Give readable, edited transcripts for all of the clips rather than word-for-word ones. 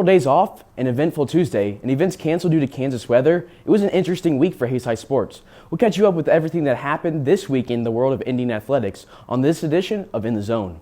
several days off, an eventful Tuesday, and events canceled due to Kansas weather, it was an interesting week for Hayes High sports. We'll catch you up with everything that happened this week in the world of Indian athletics on this edition of In the Zone.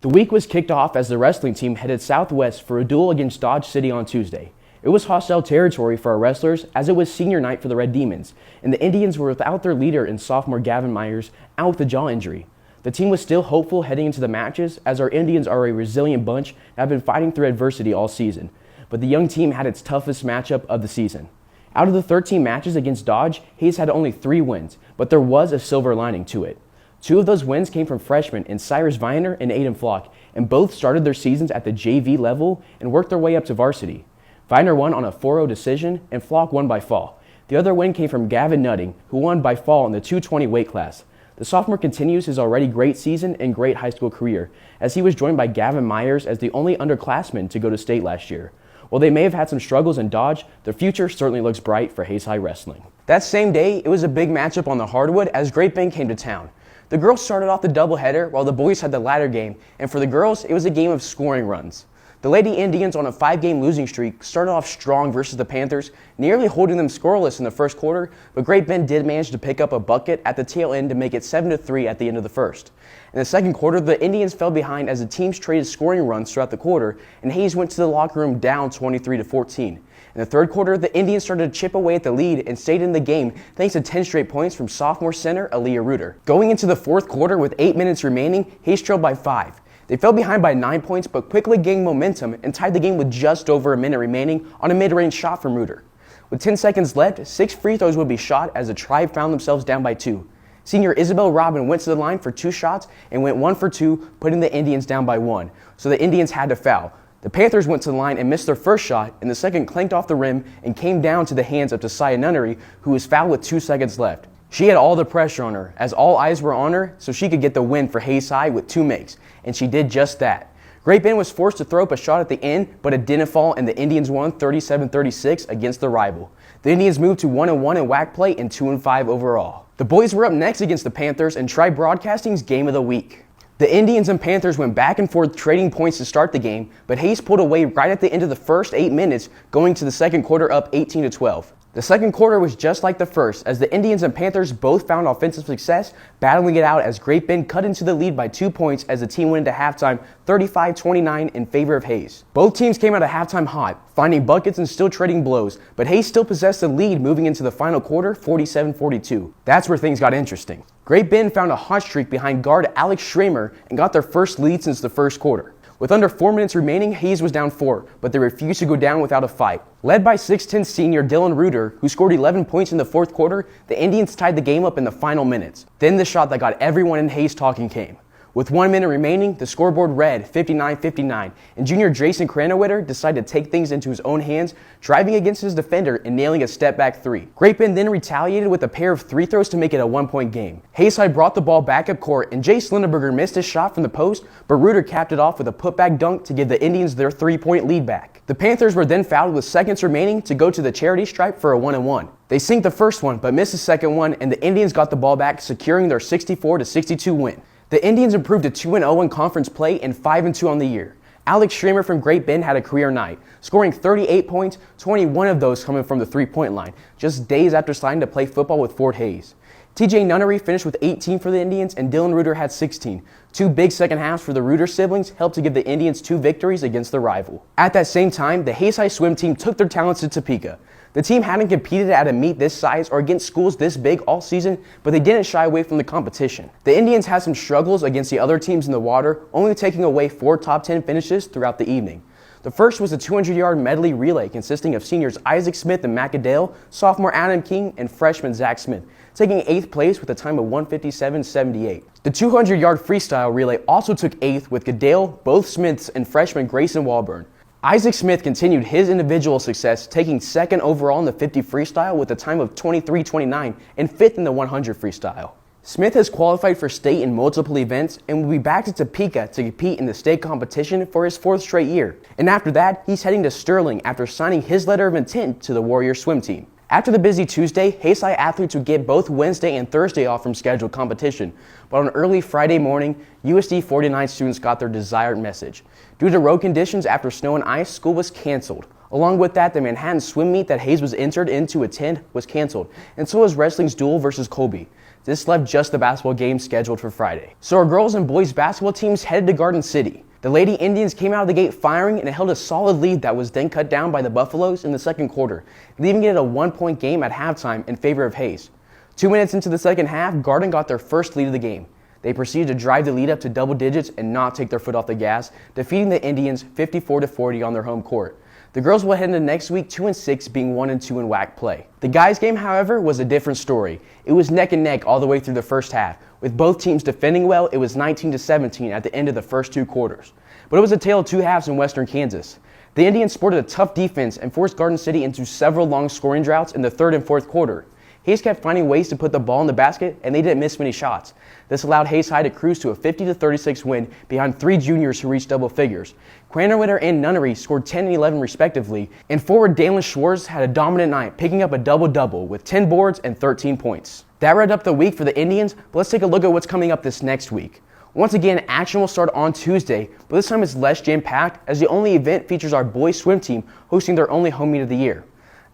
The week was kicked off as the wrestling team headed southwest for a duel against Dodge City on Tuesday. It was hostile territory for our wrestlers as it was senior night for the Red Demons, and the Indians were without their leader in sophomore Gavin Myers out with a jaw injury. The team was still hopeful heading into the matches as our Indians are a resilient bunch and have been fighting through adversity all season, but the young team had its toughest matchup of the season. Out of the 13 matches against Dodge, Hayes had only 3 wins, but there was a silver lining to it. 2 of those wins came from freshmen in Cyrus Viner and Aiden Flock, and both started their seasons at the JV level and worked their way up to varsity. Viner won on a 4-0 decision, and Flock won by fall. The other win came from Gavin Nutting, who won by fall in the 220 weight class. The sophomore continues his already great season and great high school career, as he was joined by Gavin Myers as the only underclassman to go to state last year. While they may have had some struggles in Dodge, their future certainly looks bright for Hayes High Wrestling. That same day, it was a big matchup on the hardwood as Great Bend came to town. The girls started off the doubleheader while the boys had the ladder game, and for the girls, it was a game of scoring runs. The Lady Indians, on a 5-game losing streak, started off strong versus the Panthers, nearly holding them scoreless in the first quarter, but Great Bend did manage to pick up a bucket at the tail end to make it 7-3 at the end of the first. In the second quarter, the Indians fell behind as the teams traded scoring runs throughout the quarter, and Hayes went to the locker room down 23-14. In the third quarter, the Indians started to chip away at the lead and stayed in the game thanks to 10 straight points from sophomore center Aaliyah Reuter. Going into the fourth quarter with 8 minutes remaining, Hayes trailed by 5. They fell behind by 9 points but quickly gained momentum and tied the game with just over a minute remaining on a mid-range shot from Reuter. With 10 seconds left, 6 free throws would be shot as the Tribe found themselves down by 2. Senior Isabel Robin went to the line for 2 shots and went 1 for 2, putting the Indians down by 1, so the Indians had to foul. The Panthers went to the line and missed their first shot, and the second clanked off the rim and came down to the hands of Tasaya Nunnery, who was fouled with 2 seconds left. She had all the pressure on her, as all eyes were on her, so she could get the win for Hayes High with 2 makes, and she did just that. Great Bend was forced to throw up a shot at the end, but it didn't fall, and the Indians won 37-36 against the rival. The Indians moved to 1-1 in WAC play and 2-5 overall. The boys were up next against the Panthers and Tribe Broadcasting's Game of the Week. The Indians and Panthers went back and forth trading points to start the game, but Hayes pulled away right at the end of the first 8 minutes, going to the second quarter up 18-12. The second quarter was just like the first, as the Indians and Panthers both found offensive success, battling it out as Great Bend cut into the lead by 2 points as the team went into halftime 35-29 in favor of Hayes. Both teams came out of halftime hot, finding buckets and still trading blows, but Hayes still possessed the lead moving into the final quarter 47-42. That's where things got interesting. Great Bend found a hot streak behind guard Alex Schramer and got their first lead since the first quarter. With under 4 minutes remaining, Hayes was down 4, but they refused to go down without a fight. Led by 6'10 senior Dylan Reuter, who scored 11 points in the fourth quarter, the Indians tied the game up in the final minutes. Then the shot that got everyone in Hayes talking came. With 1 minute remaining, the scoreboard read 59-59, and junior Jason Cranowitter decided to take things into his own hands, driving against his defender and nailing a step-back 3. Great Bend then retaliated with a pair of 3 throws to make it a 1-point game. Hayes High brought the ball back up court, and Jay Slinderberger missed his shot from the post, but Reuter capped it off with a putback dunk to give the Indians their 3-point lead back. The Panthers were then fouled with seconds remaining to go to the charity stripe for a 1-1. They sinked the first one, but missed the second one, and the Indians got the ball back, securing their 64-62 win. The Indians improved to 2-0 in conference play and 5-2 on the year. Alex Schramer from Great Bend had a career night, scoring 38 points, 21 of those coming from the 3-point line, just days after signing to play football with Fort Hays. TJ Nunnery finished with 18 for the Indians, and Dylan Reuter had 16. 2 big second halves for the Reuter siblings helped to give the Indians 2 victories against their rival. At that same time, the Hayes High swim team took their talents to Topeka. The team hadn't competed at a meet this size or against schools this big all season, but they didn't shy away from the competition. The Indians had some struggles against the other teams in the water, only taking away 4 top 10 finishes throughout the evening. The first was a 200-yard medley relay consisting of seniors Isaac Smith and Macadale, sophomore Adam King, and freshman Zach Smith, taking 8th place with a time of 1:57.78. The 200-yard freestyle relay also took 8th with Goodale, both Smiths, and freshman Grayson Walburn. Isaac Smith continued his individual success, taking 2nd overall in the 50 freestyle with a time of 23:29 and 5th in the 100 freestyle. Smith has qualified for state in multiple events and will be back to Topeka to compete in the state competition for his 4th straight year. And after that, he's heading to Sterling after signing his letter of intent to the Warrior swim team. After the busy Tuesday, Hays High athletes would get both Wednesday and Thursday off from scheduled competition, but on early Friday morning, USD 49 students got their desired message. Due to road conditions after snow and ice, school was canceled. Along with that, the Manhattan swim meet that Hays was entered in to attend was canceled, and so was wrestling's duel versus Colby. This left just the basketball game scheduled for Friday. So our girls and boys basketball teams headed to Garden City. The Lady Indians came out of the gate firing and held a solid lead that was then cut down by the Buffaloes in the second quarter, leaving it a 1-point game at halftime in favor of Hays. 2 minutes into the second half, Garden got their first lead of the game. They proceeded to drive the lead up to double digits and not take their foot off the gas, defeating the Indians 54-40 on their home court. The girls will head into next week 2-6, being 1-2 in WAC play. The guys' game, however, was a different story. It was neck and neck all the way through the first half. With both teams defending well, it was 19-17 at the end of the first 2 quarters. But it was a tale of 2 halves in Western Kansas. The Indians sported a tough defense and forced Garden City into several long scoring droughts in the third and fourth quarter. Hays kept finding ways to put the ball in the basket, and they didn't miss many shots. This allowed Hays High to cruise to a 50-36 win behind 3 juniors who reached double figures. Cranderwitter and Nunnery scored 10 and 11 respectively, and forward Dalen Schwartz had a dominant night, picking up a double-double with 10 boards and 13 points. That wrapped up the week for the Indians, but let's take a look at what's coming up this next week. Once again, action will start on Tuesday, but this time it's less jam-packed as the only event features our boys swim team hosting their only home meet of the year.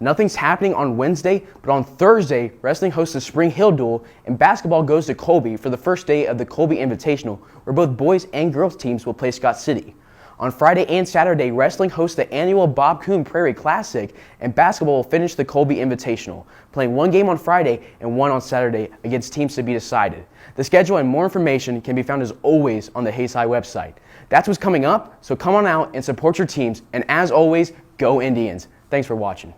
Nothing's happening on Wednesday, but on Thursday, wrestling hosts the Spring Hill Duel, and basketball goes to Colby for the first day of the Colby Invitational, where both boys and girls teams will play Scott City. On Friday and Saturday, wrestling hosts the annual Bob Coon Prairie Classic, and basketball will finish the Colby Invitational, playing 1 game on Friday and 1 on Saturday against teams to be decided. The schedule and more information can be found as always on the Hays High website. That's what's coming up, so come on out and support your teams, and as always, go Indians. Thanks for watching.